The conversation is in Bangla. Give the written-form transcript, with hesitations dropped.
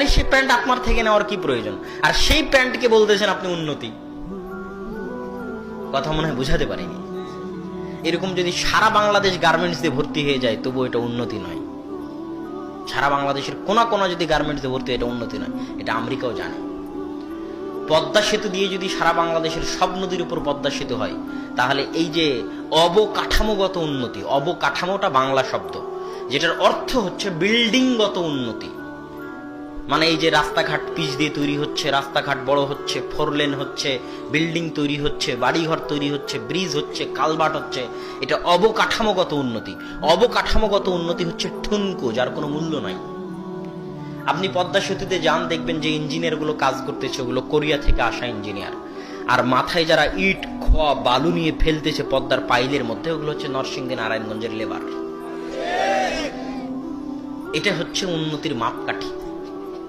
তাহলে সেই প্যান্ট আপনার থেকে নেওয়ার কি প্রয়োজন? আর সেই প্যান্টকে বলতেছেন আপনি উন্নতি। কথা মনে হয় বুঝাতে পারিনি। এরকম যদি সারা বাংলাদেশ গার্মেন্টস দিয়ে ভর্তি হয়ে যায় তবু এটা উন্নতি নয়। সারা বাংলাদেশের কোনা কোনা যদি গার্মেন্টস দিয়ে ভর্তি হয় এটা উন্নতি নয়, এটা আমেরিকাও জানে। পদ্মা সেতু দিয়ে যদি সারা বাংলাদেশের সব নদীর উপর পদ্মা সেতু হয়, তাহলে এই যে অবকাঠামোগত উন্নতি, অবকাঠামোটা বাংলা শব্দ, যেটার অর্থ হচ্ছে বিল্ডিংগত উন্নতি, মানে এই যে রাস্তাঘাট পিচ দিয়ে তৈরি হচ্ছে, রাস্তাঘাট বড় হচ্ছে, 4 লেন হচ্ছে, বিল্ডিং তৈরি হচ্ছে, বাড়িঘর তৈরি হচ্ছে, ব্রিজ হচ্ছে, কালভার্ট হচ্ছে, এটা অবকাঠামোগত উন্নতি। অবকাঠামোগত উন্নতি হচ্ছে ঠুনকো, যার কোনো মূল্য নাই। আপনি পদ্মা সেতুতে যান, দেখবেন যে ইঞ্জিনিয়ার গুলো কাজ করতেছে ওগুলো কোরিয়া থেকে আসা ইঞ্জিনিয়ার, আর মাথায় যারা ইট খোয়া বালু নিয়ে ফেলতেছে পদ্মার পাইলের মধ্যে, ওগুলো হচ্ছে নরসিংদী নারায়ণগঞ্জের লেবার। এটা হচ্ছে উন্নতির মাপকাঠি।